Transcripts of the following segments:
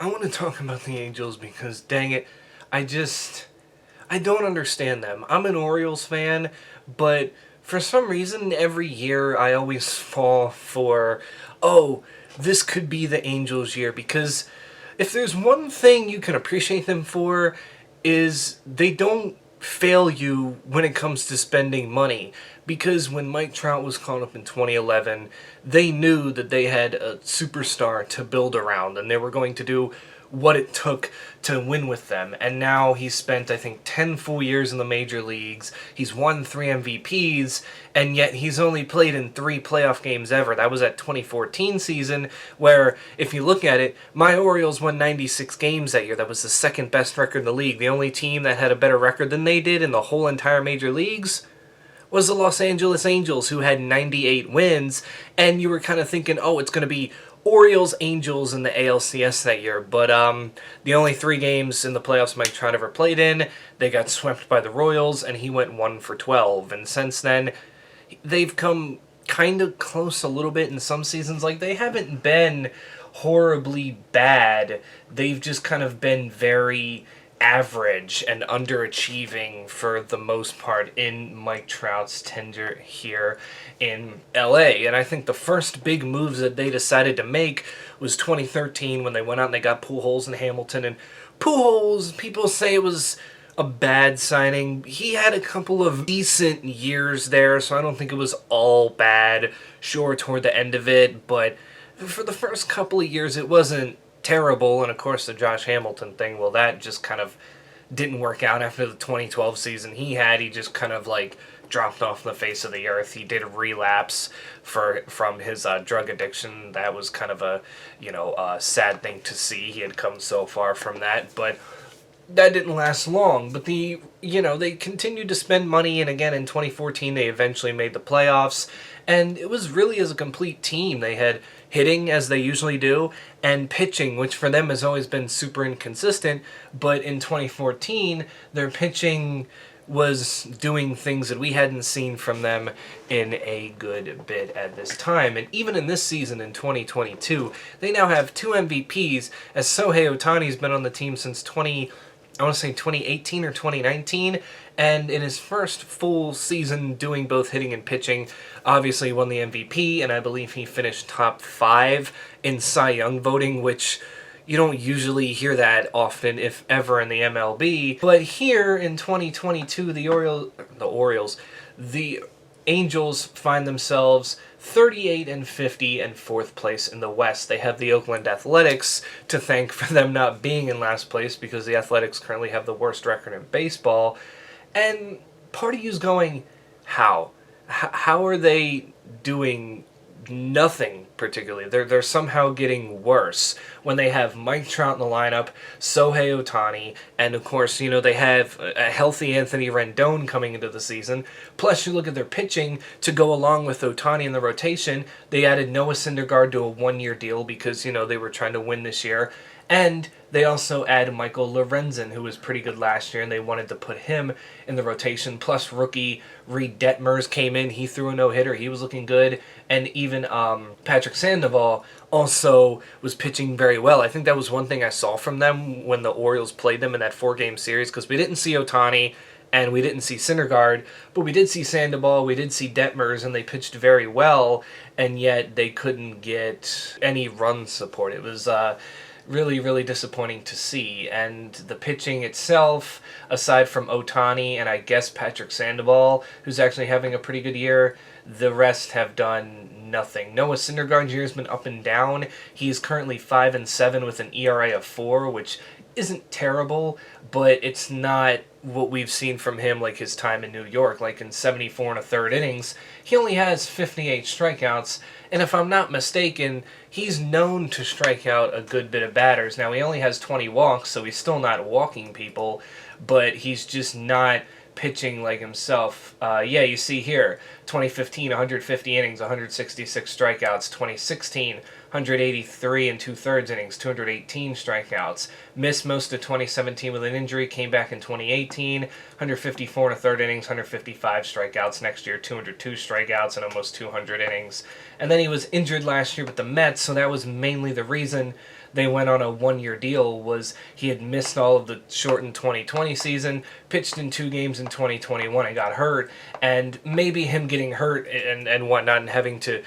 I want to talk about the Angels because, dang it, I I don't understand them. I'm an Orioles fan, but for some reason, every year I always fall for, oh, this could be the Angels' year because if there's one thing you can appreciate them for, is they don't fail you when it comes to spending money. Because when Mike Trout was called up in 2011, they knew that they had a superstar to build around, and they were going to do what it took to win with them. And now he's spent, I think, 10 full years in the major leagues. He's won 3 MVPs, and yet he's only played in 3 playoff games ever. That was that 2014 season, where, if you look at it, my Orioles won 96 games that year. That was the second best record in the league. The only team that had a better record than they did in the whole entire major leagues was the Los Angeles Angels, who had 98 wins, and you were kind of thinking, oh, it's going to be Orioles Angels in the ALCS that year, but the only 3 games in the playoffs Mike Trout ever played in, they got swept by the Royals, and he went 1 for 12. And since then, they've come kind of close a little bit in some seasons. Like, they haven't been horribly bad. They've just kind of been very average and underachieving for the most part in Mike Trout's tenure here in LA. And I think the first big moves that they decided to make was 2013 when they went out and they got Pujols and Hamilton. And Pujols, people say it was a bad signing. He had a couple of decent years there, so I don't think it was all bad. Sure, toward the end of it, but for the first couple of years it wasn't terrible. And of course the Josh Hamilton thing, well, that just kind of didn't work out after the 2012 season he just kind of like dropped off the face of the earth. He did relapse from his drug addiction. That was kind of a sad thing to see. He had come so far from that, but that didn't last long. But they continued to spend money, and again in 2014 they eventually made the playoffs, and it was really as a complete team. They had hitting, as they usually do, and pitching, which for them has always been super inconsistent, but in 2014 their pitching was doing things that we hadn't seen from them in a good bit at this time. And even in this season in 2022, they now have 2 MVPs, as Shohei Ohtani's been on the team since 2018 or 2019, and in his first full season doing both hitting and pitching, obviously won the MVP, and I believe he finished top 5 in Cy Young voting, which you don't usually hear that often, if ever, in the MLB. But here in 2022, the Angels find themselves 38 and 50 and 4th place in the West. They have the Oakland Athletics to thank for them not being in last place, because the Athletics currently have the worst record in baseball. And part of you's going, how? How are they doing nothing particularly? They're somehow getting worse when they have Mike Trout in the lineup, Shohei Ohtani, and of course, they have a healthy Anthony Rendon coming into the season. Plus, you look at their pitching to go along with Ohtani in the rotation. They added Noah Syndergaard to a 1-year deal because, they were trying to win this year. And they also add Michael Lorenzen, who was pretty good last year, and they wanted to put him in the rotation. Plus, rookie Reed Detmers came in. He threw a no-hitter. He was looking good. And even Patrick Sandoval also was pitching very well. I think that was one thing I saw from them when the Orioles played them in that 4-game series, because we didn't see Ohtani and we didn't see Syndergaard, but we did see Sandoval, we did see Detmers, and they pitched very well, and yet they couldn't get any run support. It was really, really disappointing to see. And the pitching itself, aside from Ohtani and I guess Patrick Sandoval, who's actually having a pretty good year, the rest have done nothing. Noah Syndergaard's year has been up and down. He is currently 5-7 with an ERA of 4, which isn't terrible, but it's not what we've seen from him like his time in New York. Like in 74 1/3 innings, he only has 58 strikeouts, and if I'm not mistaken, he's known to strike out a good bit of batters. Now, he only has 20 walks, so he's still not walking people, but he's just not pitching like himself. You see here, 2015, 150 innings, 166 strikeouts. 2016, 183 and 2/3 innings, 218 strikeouts. Missed most of 2017 with an injury, came back in 2018, 154 1/3 innings, 155 strikeouts. Next year, 202 strikeouts and almost 200 innings. And then he was injured last year with the Mets, so that was mainly the reason they went on a one-year deal was he had missed all of the shortened 2020 season, pitched in 2 games in 2021 and got hurt, and maybe him getting hurt and whatnot and having to,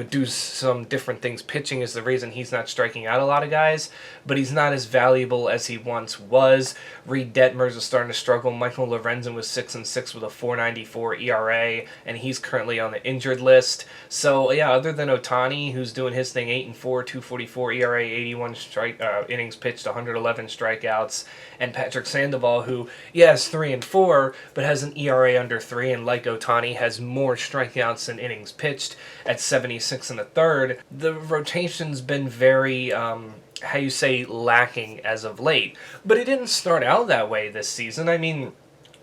do some different things pitching is the reason he's not striking out a lot of guys, but he's not as valuable as he once was. Reed Detmers is starting to struggle. Michael Lorenzen was 6-6 with a 4.94 ERA, and he's currently on the injured list. So yeah, other than Ohtani, who's doing his thing, 8-4, 2.44 ERA, 81 innings pitched, 111 strikeouts, and Patrick Sandoval, who is 3-4, but has an ERA under 3, and like Ohtani, has more strikeouts than innings pitched at 76 and a third. The rotation's been very lacking as of late. But it didn't start out that way this season. I mean,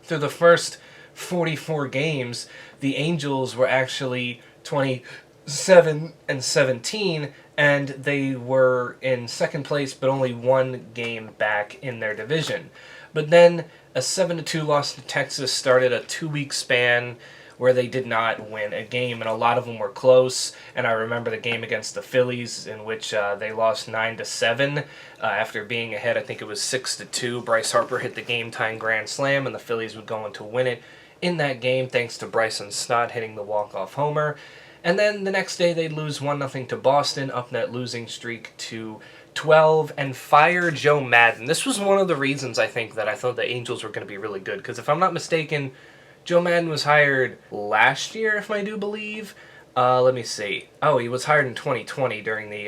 through the first 44 games, the Angels were actually 27-17, and they were in second place, but only 1 game back in their division. But then a 7-2 loss to Texas started a 2-week span where they did not win a game, and a lot of them were close. And I remember the game against the Phillies in which they lost 9-7 after being ahead. I think it was 6-2. Bryce Harper hit the game-tying grand slam, and the Phillies would go on to win it in that game thanks to Bryson Stott hitting the walk-off homer. And then the next day they'd lose 1-0 to Boston, up that losing streak to 12, and fire Joe Maddon. This was one of the reasons I think that I thought the Angels were going to be really good, because if I'm not mistaken, Joe Maddon was hired last year, if I do believe. Let me see. Oh, he was hired in 2020 during the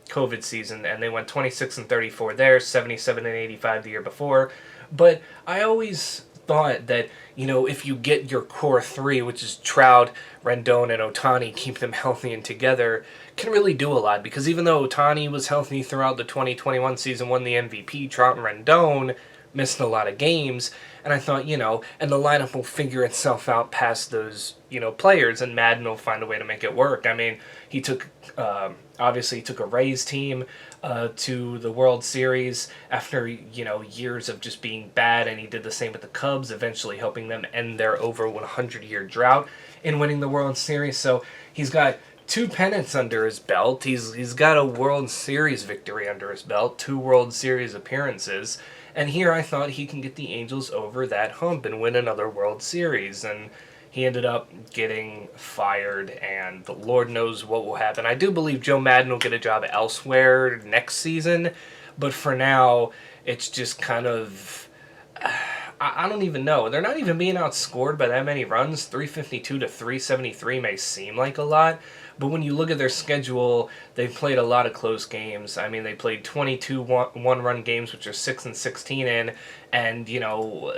COVID season, and they went 26-34 there, 77-85 the year before. But I always thought that, if you get your core 3, which is Trout, Rendon, and Ohtani, keep them healthy and together, can really do a lot. Because even though Ohtani was healthy throughout the 2021 season, won the MVP, Trout and Rendon missed a lot of games, and I thought, and the lineup will figure itself out past those, players, and Madden will find a way to make it work. I mean, he took a Rays team to the World Series after, years of just being bad, and he did the same with the Cubs, eventually helping them end their over 100-year drought in winning the World Series. So he's got 2 pennants under his belt. He's got a World Series victory under his belt, 2 World Series appearances. And here I thought he can get the Angels over that hump and win another World Series. And he ended up getting fired, and the Lord knows what will happen. I do believe Joe Maddon will get a job elsewhere next season, but for now, it's just kind of... I don't even know. They're not even being outscored by that many runs. 352 to 373 may seem like a lot, but when you look at their schedule, they've played a lot of close games. I mean, they played 22 one-run games, which are 6-16 in, and,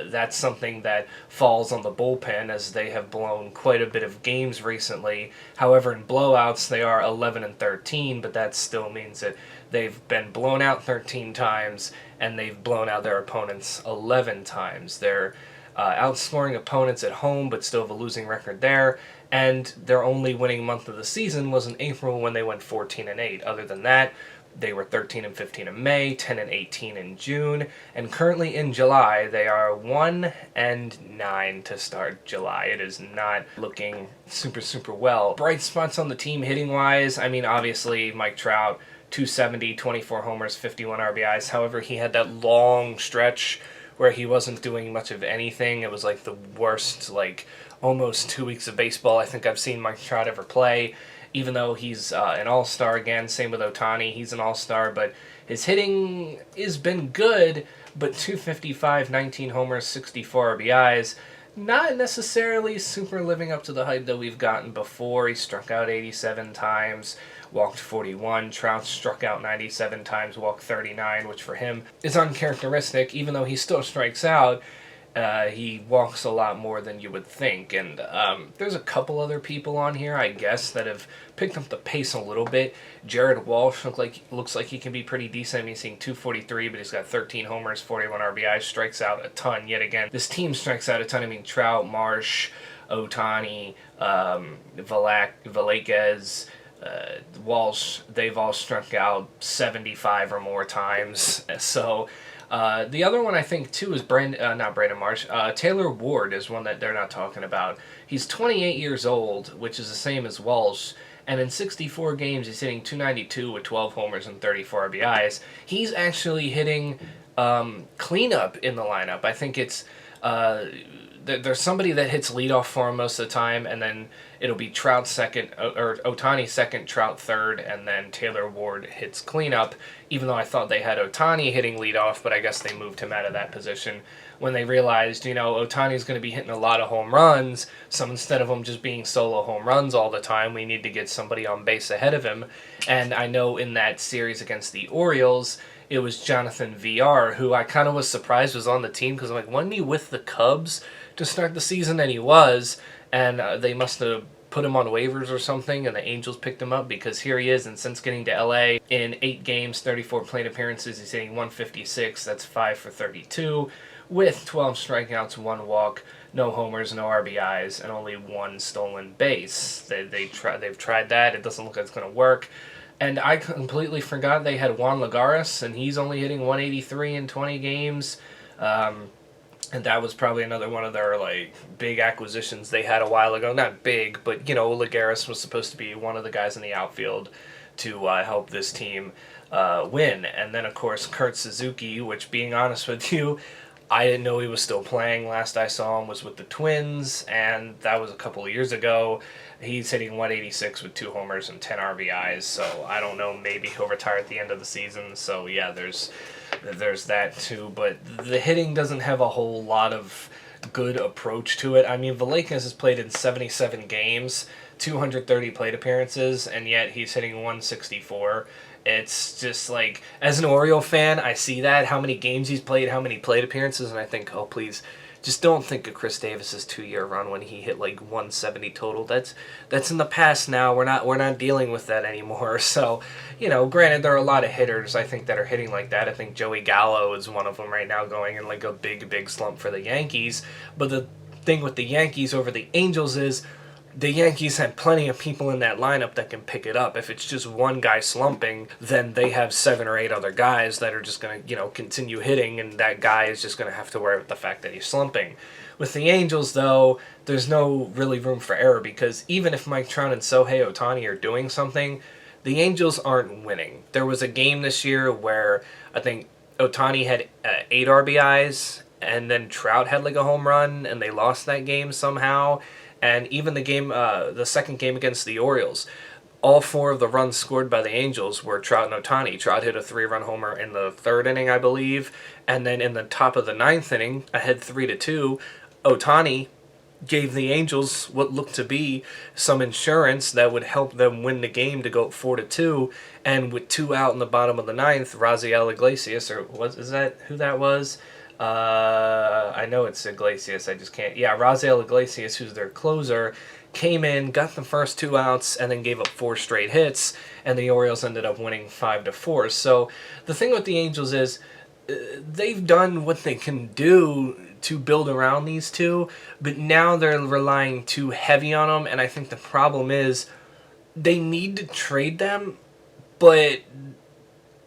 that's something that falls on the bullpen, as they have blown quite a bit of games recently. However, in blowouts, they are 11-13, but that still means that they've been blown out 13 times, and they've blown out their opponents 11 times. They're outscoring opponents at home, but still have a losing record there. And their only winning month of the season was in April, when they went 14-8. Other than that, they were 13-15 in May, 10-18 in June, and currently in July they are 1-9 to start July. It is not looking super well. Bright spots on the team hitting wise. I mean, obviously Mike Trout, 270, 24 homers, 51 RBIs. However, he had that long stretch where he wasn't doing much of anything. It was like the worst, almost 2 weeks of baseball I think I've seen Mike Trout ever play. Even though he's an all-star again, same with Ohtani, he's an all-star, but his hitting has been good, but 255, 19 homers, 64 RBIs, not necessarily super living up to the hype that we've gotten before. He struck out 87 times, walked 41. Trout struck out 97 times, walked 39, which for him is uncharacteristic. Even though he still strikes out, he walks a lot more than you would think. And there's a couple other people on here, I guess, that have picked up the pace a little bit. Jared Walsh looks like he can be pretty decent. I mean, he's seeing 243, but he's got 13 homers, 41 RBIs, strikes out a ton. Yet again, this team strikes out a ton. I mean, Trout, Marsh, Ohtani, Velasquez, Walsh, they've all struck out 75 or more times. So the other one I think too is not Brandon Marsh. Taylor Ward is one that they're not talking about. He's 28 years old, which is the same as Walsh, And in 64 games, he's hitting 292 with 12 homers and 34 RBIs. He's actually hitting cleanup in the lineup. I think it's there's somebody that hits leadoff for him most of the time, and then it'll be Trout second, or Ohtani second, Trout third, and then Taylor Ward hits cleanup, even though I thought they had Ohtani hitting leadoff, but I guess they moved him out of that position when they realized, Ohtani's going to be hitting a lot of home runs, so instead of him just being solo home runs all the time, we need to get somebody on base ahead of him. And I know in that series against the Orioles, it was Jonathan VR, who I kind of was surprised was on the team, because I'm like, wasn't he with the Cubs to start the season? And he was, and they must have put him on waivers or something, and the Angels picked him up, because here he is, and since getting to LA, in 8 games, 34 plate appearances, he's hitting 156, that's 5 for 32, with 12 strikeouts, 1 walk, no homers, no RBIs, and only 1 stolen base. They've tried that, it doesn't look like it's going to work. And I completely forgot they had Juan Lagares, and he's only hitting 183 in 20 games. And that was probably another one of their big acquisitions they had a while ago. Not big, but Lagares was supposed to be one of the guys in the outfield to help this team win. And then of course Kurt Suzuki, which, being honest with you, I didn't know he was still playing. Last I saw him was with the Twins, and that was a couple of years ago. He's hitting 186 with 2 homers and 10 RBIs, so I don't know, maybe he'll retire at the end of the season. So yeah, there's that too, but the hitting doesn't have a whole lot of good approach to it. I mean, Iglesias has played in 77 games, 230 plate appearances, and yet he's hitting 164. It's just as an Oriole fan, I see that, how many games he's played, how many plate appearances, and I think, oh, please, just don't think of Chris Davis's 2-year run when he hit 170 total. That's in the past now. We're not dealing with that anymore. So, granted, there are a lot of hitters I think that are hitting like that. I think Joey Gallo is one of them right now, going in a big slump for the Yankees. But the thing with the Yankees over the Angels is, the Yankees have plenty of people in that lineup that can pick it up. If it's just one guy slumping, then they have 7 or 8 other guys that are just going to, continue hitting, and that guy is just going to have to worry with the fact that he's slumping. With the Angels, though, there's no really room for error, because even if Mike Trout and Shohei Ohtani are doing something, the Angels aren't winning. There was a game this year where I think Ohtani had 8 RBIs, and then Trout had a home run, and they lost that game somehow. And even the second game against the Orioles, all 4 of the runs scored by the Angels were Trout and Ohtani. Trout hit a 3-run homer in the 3rd inning, I believe, and then in the top of the 9th inning, ahead 3-2, Ohtani gave the Angels what looked to be some insurance that would help them win the game to go 4-2. And with 2 out in the bottom of the 9th, Raziel Iglesias, is that who that was? I know it's Iglesias, I just can't. Yeah, Raziel Iglesias, who's their closer, came in, got the first 2 outs, and then gave up 4 straight hits, and the Orioles ended up winning 5-4. So the thing with the Angels is, they've done what they can do to build around these two, but now they're relying too heavy on them, and I think the problem is they need to trade them, but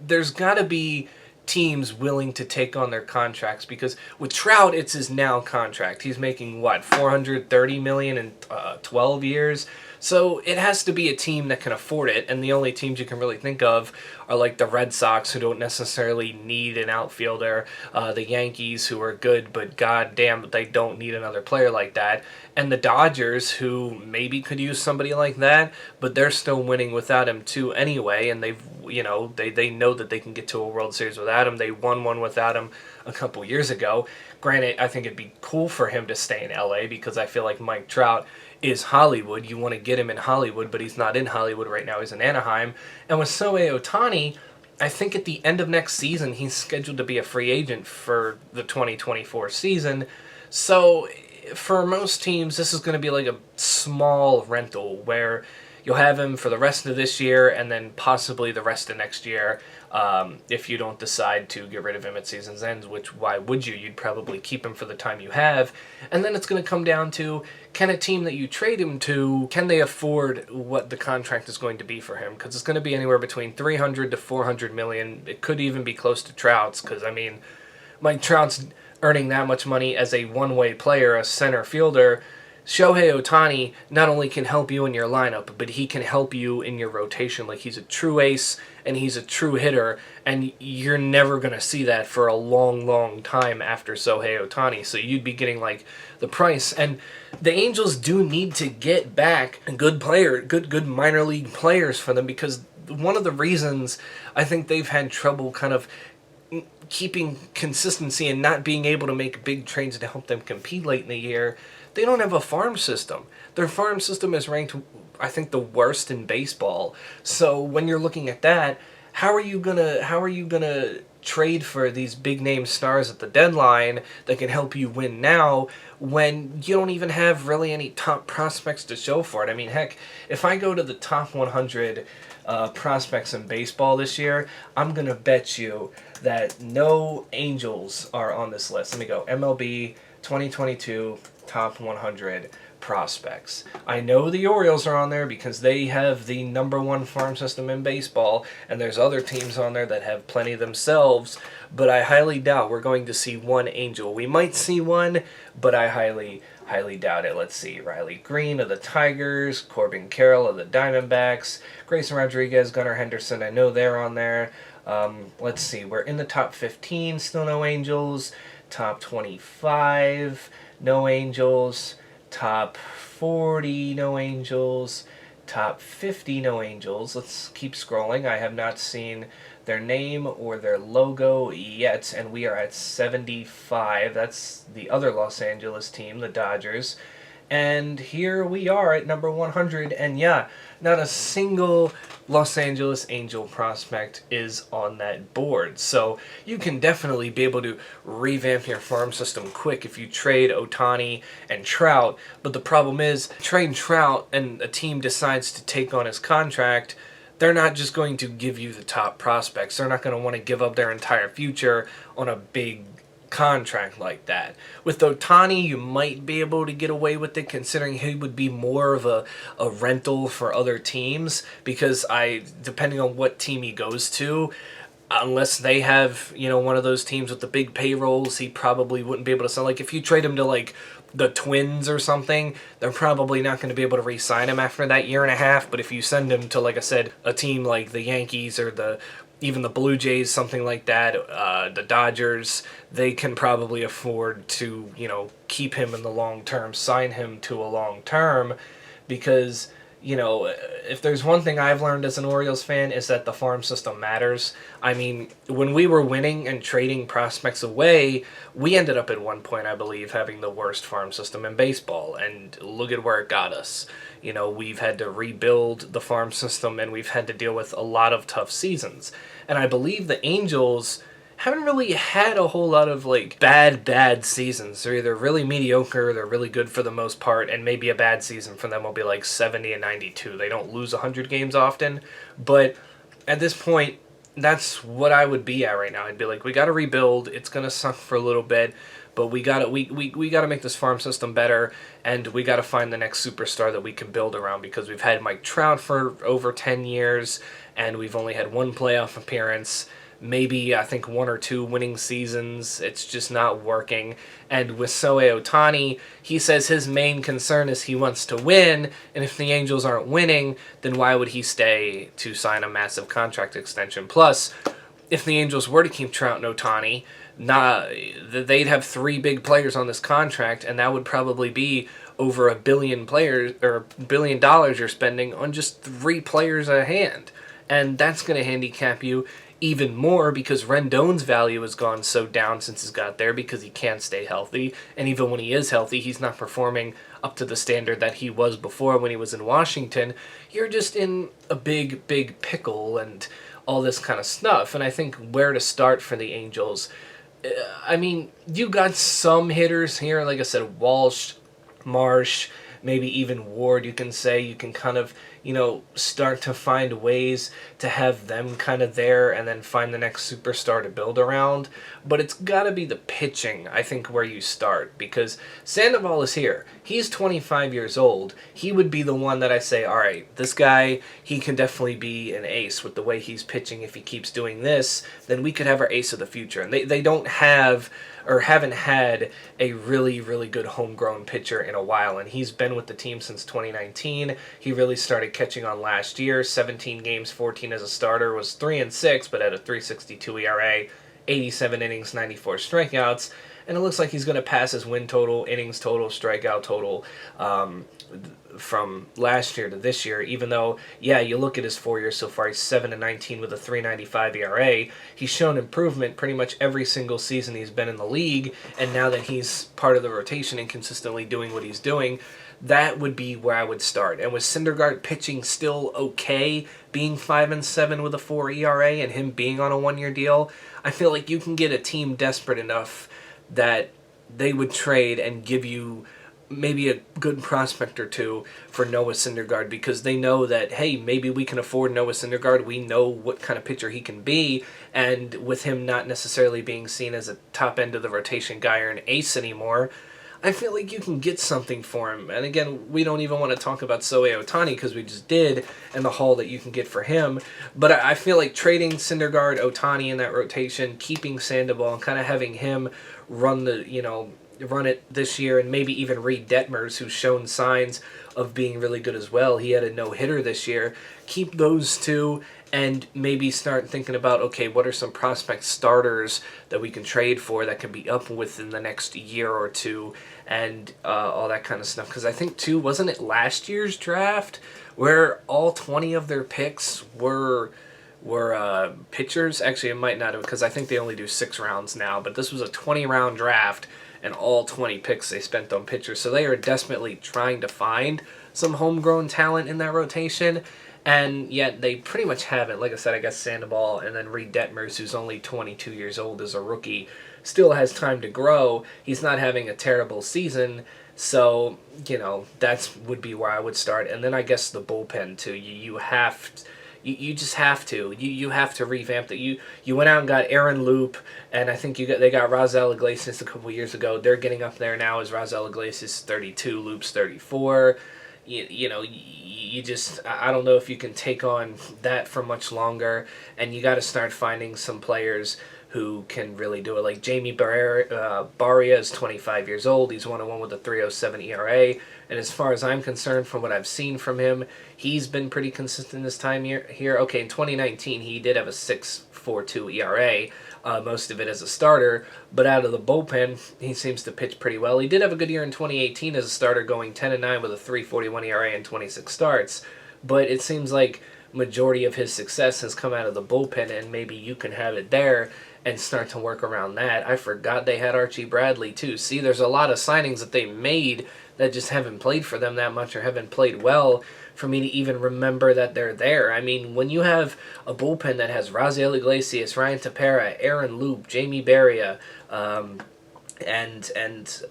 there's got to be teams willing to take on their contracts, because with Trout, it's his now contract. He's making $430 million in 12 years. So it has to be a team that can afford it, and the only teams you can really think of are the Red Sox, who don't necessarily need an outfielder, the Yankees, who are good, but goddamn, they don't need another player like that, and the Dodgers, who maybe could use somebody like that, but they're still winning without him too anyway, and they know that they can get to a World Series without him. They won one without him a couple years ago. Granted, I think it'd be cool for him to stay in LA, because I feel like Mike Trout is Hollywood. You want to get him in Hollywood, but he's not in Hollywood right now. He's in Anaheim. And with Shohei Ohtani, I think at the end of next season, he's scheduled to be a free agent for the 2024 season. So for most teams, this is going to be a small rental where you'll have him for the rest of this year and then possibly the rest of next year, if you don't decide to get rid of him at season's end, which why would you? You'd probably keep him for the time you have. And then it's going to come down to, can a team that you trade him to, can they afford what the contract is going to be for him? Because it's going to be anywhere between $300 to $400 million. It could even be close to Trout's, because, Mike Trout's earning that much money as a one-way player, a center fielder. Shohei Ohtani not only can help you in your lineup, but he can help you in your rotation. Like, he's a true ace and he's a true hitter, and you're never going to see that for a long, long time after Shohei Ohtani. So you'd be getting, like, the price. And the Angels do need to get back a good player, good minor league players for them, because one of the reasons I think they've had trouble kind of keeping consistency and not being able to make big trades to help them compete late in the year, they don't have a farm system. Their farm system is ranked, I think, the worst in baseball. So when you're looking at that, how are you gonna trade for these big name stars at the deadline that can help you win now when you don't even have really any top prospects to show for it? I mean, heck, if I go to the top 100 prospects in baseball this year, I'm gonna bet you that no Angels are on this list. Let me go. MLB 2022 top 100 prospects. I know the Orioles are on there because they have the #1 farm system in baseball, and there's other teams on there that have plenty themselves, but I highly doubt we're going to see one Angel. We might see one, but I highly doubt it. Let's see. Riley Green of the Tigers, Corbin Carroll of the Diamondbacks, Grayson Rodriguez, Gunnar Henderson, I know they're on there. Let's see. We're in the top 15, still no Angels. Top 25, no Angels. Top 40, no Angels. Top 50, no Angels. Let's keep scrolling. I have not seen their name or their logo yet, and we are at 75. That's the other Los Angeles team, the Dodgers. And here we are at number 100, and yeah, not a single Los Angeles Angel prospect is on that board. So you can definitely be able to revamp your farm system quick if you trade Ohtani and Trout. But the problem is, trade Trout and a team decides to take on his contract, they're not just going to give you the top prospects. They're not going to want to give up their entire future on a big contract like that. With Ohtani, you might be able to get away with it, considering he would be more of a rental for other teams, because depending on what team he goes to, unless they have, one of those teams with the big payrolls, he probably wouldn't be able to sell. Like, if you trade him to, like, the Twins or something, they're probably not going to be able to re-sign him after that year and a half. But if you send him to, like I said, a team like the Yankees or even the Blue Jays, something like that, the Dodgers, they can probably afford to, keep him in the long term, sign him to a long term, because, if there's one thing I've learned as an Orioles fan, is that the farm system matters. I mean, when we were winning and trading prospects away, we ended up at one point, I believe, having the worst farm system in baseball, and look at where it got us. We've had to rebuild the farm system, and we've had to deal with a lot of tough seasons. And I believe the Angels haven't really had a whole lot of, like, bad seasons. They're either really mediocre, they're really good for the most part, and maybe a bad season for them will be like 70 and 92. They don't lose 100 games often, but at this point, that's what I would be at right now. I'd be like, we got to rebuild. It's going to suck for a little bit, but we got to make this farm system better, and we got to find the next superstar that we can build around, because we've had Mike Trout for over 10 years, and we've only had one playoff appearance, maybe, I think, 1 or 2 winning seasons. It's just not working. And with Shohei Ohtani, he says his main concern is he wants to win, and if the Angels aren't winning, then why would he stay to sign a massive contract extension? Plus, if the Angels were to keep Trout and Ohtani, they'd have 3 big players on this contract, and that would probably be over $1 billion $1 billion you're spending on just 3 players a hand. And that's going to handicap you even more, because Rendon's value has gone so down since he's got there, because he can't stay healthy, and even when he is healthy, he's not performing up to the standard that he was before when he was in Washington. You're just in a big pickle and all this kind of stuff. And I think where to start for the Angels, I mean, you got some hitters here, like I said, Walsh, Marsh, maybe even Ward, you can say. You can kind of, start to find ways to have them kind of there and then find the next superstar to build around. But it's got to be the pitching, I think, where you start, because Sandoval is here. He's 25 years old. He would be the one that I say, all right, this guy, he can definitely be an ace with the way he's pitching. If he keeps doing this, then we could have our ace of the future. And they don't have or haven't had a really, really good homegrown pitcher in a while. And he's been with the team since 2019. He really started catching on last year. 17 games, 14 as a starter, was 3-6, but had a 3.62 ERA, 87 innings, 94 strikeouts. And it looks like he's going to pass his win total, innings total, strikeout total from last year to this year, even though, yeah, you look at his 4 years so far, he's 7-19 with a 3.95 ERA. He's shown improvement pretty much every single season he's been in the league, and now that he's part of the rotation and consistently doing what he's doing, that would be where I would start. And with Syndergaard pitching still okay, being 5-7 with a 4 ERA and him being on a 1-year deal, I feel like you can get a team desperate enough that they would trade and give you maybe a good prospect or two for Noah Syndergaard, because they know that, hey, maybe we can afford Noah Syndergaard. We know what kind of pitcher he can be, and with him not necessarily being seen as a top end of the rotation guy or an ace anymore, I feel like you can get something for him. And again, we don't even want to talk about Shohei Ohtani because we just did, and the haul that you can get for him. But I feel like trading Syndergaard, Ohtani in that rotation, keeping Sandoval, and kind of having him run it this year, and maybe even Reed Detmers, who's shown signs of being really good as well. He had a no-hitter this year. Keep those two and maybe start thinking about, okay, what are some prospect starters that we can trade for that can be up within the next year or two, and all that kind of stuff. Because I think, too, wasn't it last year's draft where all 20 of their picks were pitchers? Actually, it might not have, because I think they only do 6 rounds now, but this was a 20-round draft, and all 20 picks they spent on pitchers. So they are desperately trying to find some homegrown talent in that rotation, and yet they pretty much haven't. Like I said, I guess Sandoval, and then Reed Detmers, who's only 22 years old as a rookie, still has time to grow. He's not having a terrible season, so, that would be where I would start. And then I guess the bullpen, too. You just have to. You have to revamp that. You went out and got Aaron Loop, and I think they got Raziel Iglesias a couple years ago. They're getting up there now as Raziel Iglesias 32, Loop's 34. You just, I don't know if you can take on that for much longer, and you got to start finding some players who can really do it. Like Jamie Barrera is 25 years old. He's 1-1 with a 3.07 ERA. And as far as I'm concerned, from what I've seen from him, he's been pretty consistent this time here. Okay, in 2019, he did have a 6.42 ERA, most of it as a starter. But out of the bullpen, he seems to pitch pretty well. He did have a good year in 2018 as a starter, going 10-9 with a 3.41 ERA and 26 starts. But it seems like majority of his success has come out of the bullpen, and maybe you can have it there and start to work around that. I forgot they had Archie Bradley, too. See, there's a lot of signings that they made that just haven't played for them that much or haven't played well for me to even remember that they're there. I mean, when you have a bullpen that has Raziel Iglesias, Ryan Tepera, Aaron Loop, Jamie Barrera, and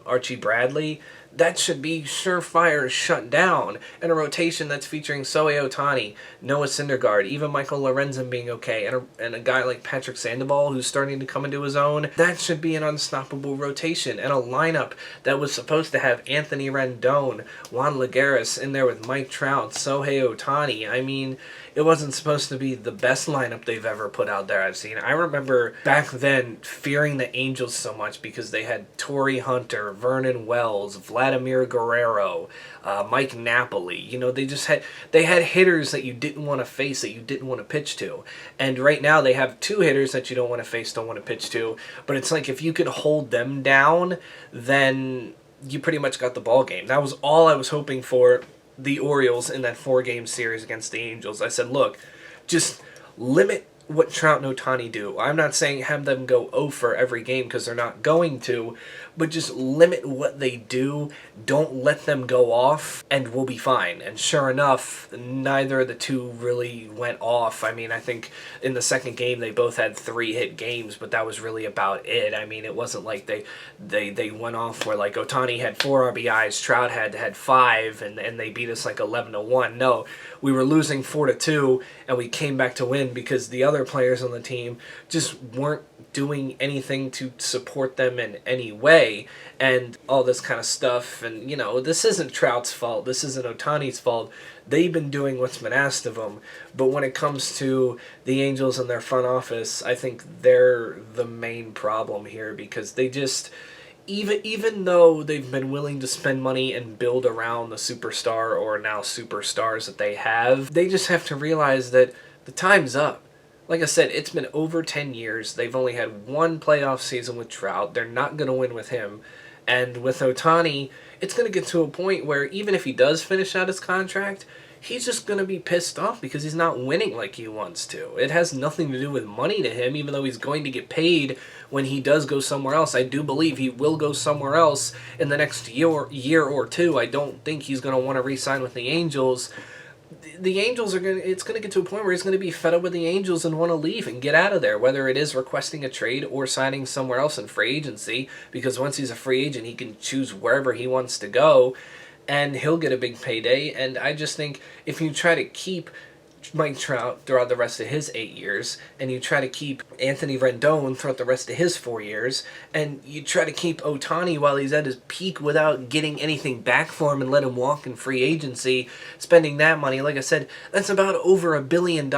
Archie Bradley, that should be surefire shut down. And a rotation that's featuring Shohei Ohtani, Noah Syndergaard, even Michael Lorenzen being okay, and a guy like Patrick Sandoval who's starting to come into his own, that should be an unstoppable rotation. And a lineup that was supposed to have Anthony Rendon, Juan Lagares in there with Mike Trout, Shohei Ohtani. I mean, it wasn't supposed to be the best lineup they've ever put out there I've seen. I remember back then fearing the Angels so much because they had Torrey Hunter, Vernon Wells, Vladimir Guerrero, Mike Napoli. They had hitters that you didn't want to face, that you didn't want to pitch to. And right now they have 2 hitters that you don't want to face, don't want to pitch to. But it's like if you could hold them down, then you pretty much got the ball game. That was all I was hoping for the Orioles in that 4-game series against the Angels. I said, look, just limit what Trout and Ohtani do. I'm not saying have them go 0 for every game because they're not going to, but just limit what they do. Don't let them go off, and we'll be fine. And sure enough, neither of the two really went off. I mean, I think in the second game they both had 3-hit games, but that was really about it. I mean, it wasn't like they went off where like Ohtani had 4 RBIs, Trout had 5, and they beat us like 11-1. No, we were losing 4-2, and we came back to win because the other players on the team just weren't doing anything to support them in any way, and all this kind of stuff. And this isn't Trout's fault, this isn't Ohtani's fault. They've been doing what's been asked of them. But when it comes to the Angels and their front office, I think they're the main problem here, because they just, even though they've been willing to spend money and build around the superstar or now superstars that they have, they just have to realize that the time's up. Like I said, it's been over 10 years. They've only had one playoff season with Trout. They're not going to win with him. And with Ohtani, it's going to get to a point where even if he does finish out his contract, he's just going to be pissed off because he's not winning like he wants to. It has nothing to do with money to him, even though he's going to get paid when he does go somewhere else. I do believe he will go somewhere else in the next year or two. I don't think he's going to want to re-sign with the Angels. The Angels it's going to get to a point where he's going to be fed up with the Angels and want to leave and get out of there, whether it is requesting a trade or signing somewhere else in free agency, because once he's a free agent, he can choose wherever he wants to go, and he'll get a big payday. And I just think if you try to keep Mike Trout throughout the rest of his 8 years, and you try to keep Anthony Rendon throughout the rest of his 4 years, and you try to keep Ohtani while he's at his peak without getting anything back for him and let him walk in free agency, spending that money, like I said, that's about over $1 billion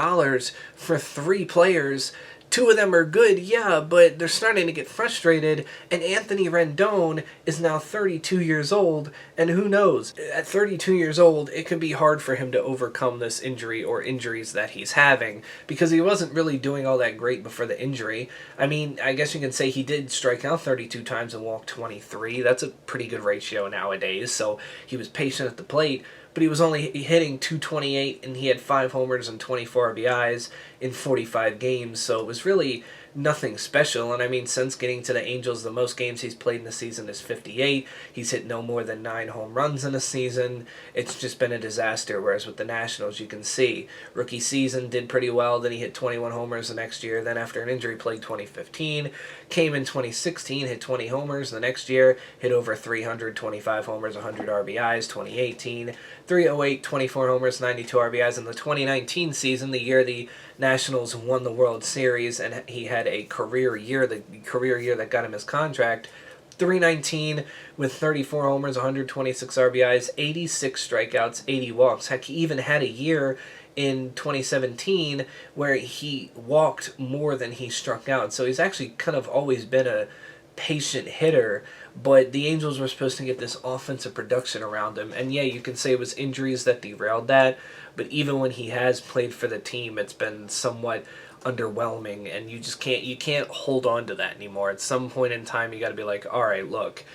for 3 players. 2 of them are good, yeah, but they're starting to get frustrated, and Anthony Rendon is now 32 years old, and who knows, at 32 years old, it could be hard for him to overcome this injury or injuries that he's having, because he wasn't really doing all that great before the injury. I mean, I guess you can say he did strike out 32 times and walk 23. That's a pretty good ratio nowadays, so he was patient at the plate, but he was only hitting .228, and he had 5 homers and 24 RBIs in 45 games, so it was really nothing special. And I mean, since getting to the Angels, the most games he's played in the season is 58. He's hit no more than 9 home runs in a season. It's just been a disaster, whereas with the Nationals, you can see rookie season did pretty well, then he hit 21 homers the next year, then after an injury played 2015, came in 2016, hit 20 homers, the next year hit over 325 homers, 100 RBIs, 2018, 308, 24 homers, 92 RBIs in the 2019 season, the year the Nationals won the World Series, and he had a career year, the career year that got him his contract. 319 with 34 homers, 126 RBIs, 86 strikeouts, 80 walks. Heck, he even had a year in 2017 where he walked more than he struck out. So he's actually kind of always been a patient hitter, but the Angels were supposed to get this offensive production around him. And yeah, you can say it was injuries that derailed that, but even when he has played for the team, it's been somewhat underwhelming, and you can't hold on to that anymore. At some point in time, you got to be like, all right, look,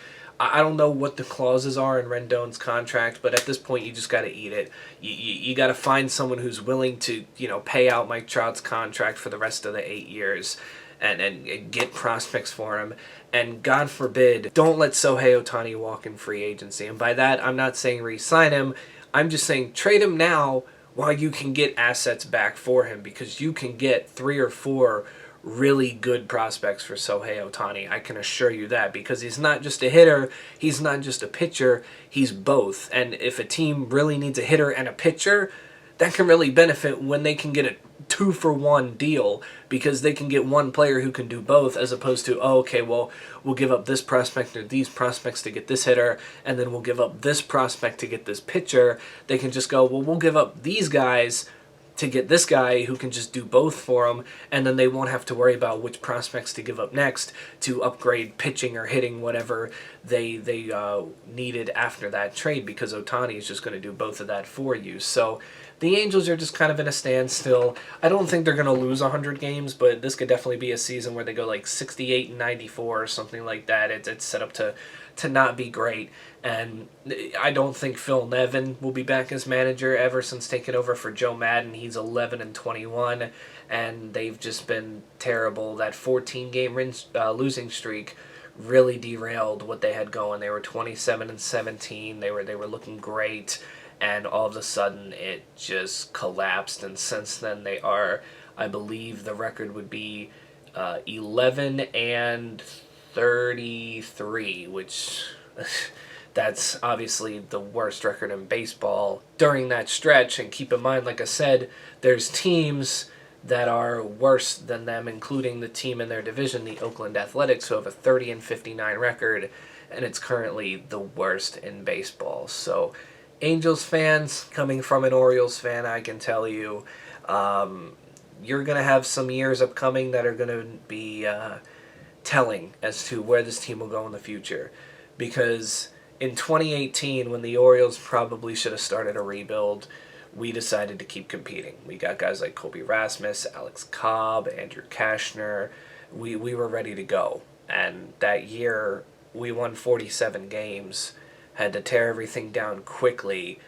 I don't know what the clauses are in Rendon's contract, but at this point, you just got to eat it. You got to find someone who's willing to, pay out Mike Trout's contract for the rest of the 8 years and get prospects for him. And God forbid, don't let Shohei Ohtani walk in free agency. And by that, I'm not saying re-sign him. I'm just saying trade him now while you can get assets back for him, because you can get 3 or 4 really good prospects for Shohei Ohtani. I can assure you that, because he's not just a hitter, he's not just a pitcher, he's both. And if a team really needs a hitter and a pitcher, that can really benefit when they can get a 2-for-1 deal, because they can get one player who can do both, as opposed to, oh, okay, well, we'll give up this prospect or these prospects to get this hitter, and then we'll give up this prospect to get this pitcher. They can just go, well, we'll give up these guys to get this guy who can just do both for them, and then they won't have to worry about which prospects to give up next to upgrade pitching or hitting, whatever they needed after that trade, because Ohtani is just going to do both of that for you. So The Angels are just kind of in a standstill. I don't think they're going to lose 100 games, but this could definitely be a season where they go like 68 and 94 or something like that. It's set up to not be great. And I don't think Phil Nevin will be back as manager ever since taking over for Joe Madden. He's 11 and 21, and they've just been terrible. That 14-game losing streak really derailed what they had going. They were 27 and 17. They were looking great, and all of a sudden it just collapsed. And since then they are, I believe the record would be 11 and 33, which that's obviously the worst record in baseball during that stretch. And keep in mind, like I said, there's teams that are worse than them, including the team in their division, the Oakland Athletics, who have a 30 and 59 record, and it's currently the worst in baseball. So Angels fans, coming from an Orioles fan, I can tell you, you're going to have some years upcoming that are going to be telling as to where this team will go in the future. Because in 2018, when the Orioles probably should have started a rebuild, we decided to keep competing. We got guys like Kobe Rasmus, Alex Cobb, Andrew Kashner. We were ready to go. And that year, we won 47 games, had to tear everything down quickly,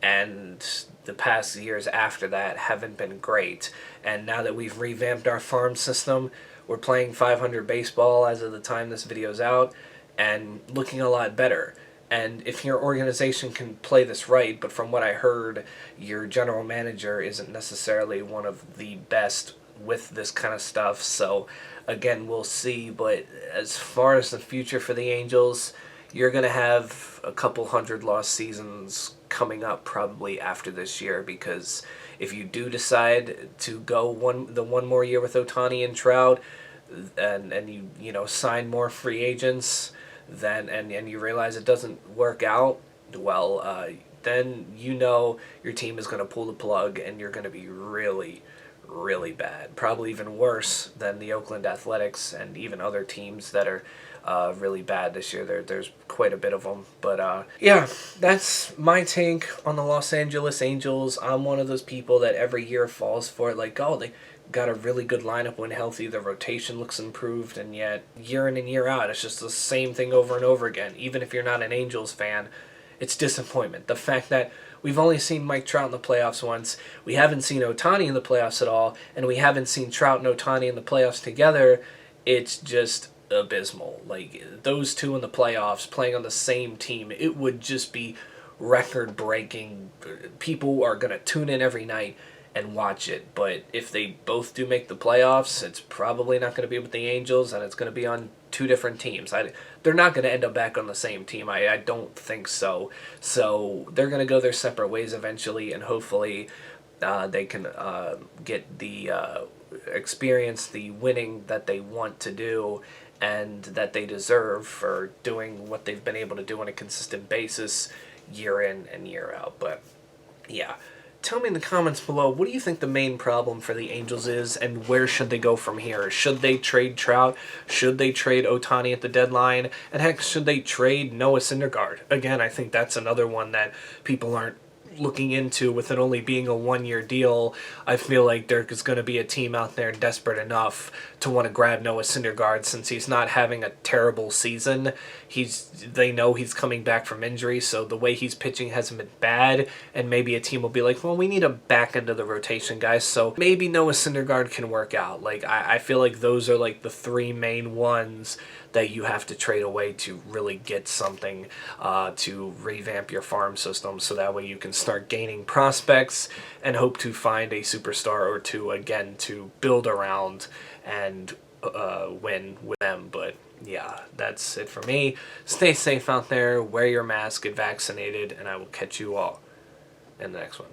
and the past years after that haven't been great. And now that we've revamped our farm system, we're playing 500 baseball as of the time this video's out, and looking a lot better. And if your organization can play this right, but from what I heard, your general manager isn't necessarily one of the best with this kind of stuff. So, again, we'll see. But as far as the future for the Angels, you're going to have a couple hundred lost seasons coming up probably after this year, because if you do decide to go one more year with Ohtani and Trout, and you sign more free agents, then and you realize it doesn't work out well, then your team is going to pull the plug, and you're going to be really, really bad. Probably even worse than the Oakland Athletics and even other teams that are really bad this year. There's quite a bit of them. But yeah, that's my take on the Los Angeles Angels. I'm one of those people that every year falls for it, like, oh, they got a really good lineup when healthy, the rotation looks improved, and yet year in and year out, it's just the same thing over and over again. Even if you're not an Angels fan, it's disappointment. The fact that we've only seen Mike Trout in the playoffs once, we haven't seen Ohtani in the playoffs at all, and we haven't seen Trout and Ohtani in the playoffs together, it's just abysmal. Like, those two in the playoffs playing on the same team, it would just be record-breaking. People are going to tune in every night and watch it. But if they both do make the playoffs, it's probably not going to be with the Angels, and it's going to be on two different teams. They're not going to end up back on the same team. I don't think so. So they're going to go their separate ways eventually, and hopefully they can get the experience, the winning that they want to do and that they deserve for doing what they've been able to do on a consistent basis year in and year out. But yeah, tell me in the comments below, what do you think the main problem for the Angels is, and where should they go from here? Should they trade Trout? Should they trade Ohtani at the deadline? And heck, should they trade Noah Syndergaard? Again, I think that's another one that people aren't looking into. With it only being a one-year deal, I feel like there's going to be a team out there desperate enough to want to grab Noah Syndergaard, since he's not having a terrible season. They know he's coming back from injury, so the way he's pitching hasn't been bad, and maybe a team will be like, well, we need a back end of the rotation, guys, so maybe Noah Syndergaard can work out. Like, I feel like those are like the three main ones that you have to trade away to really get something to revamp your farm system, so that way you can start gaining prospects and hope to find a superstar or two again to build around and win with them. But yeah, that's it for me. Stay safe out there, wear your mask, get vaccinated, and I will catch you all in the next one.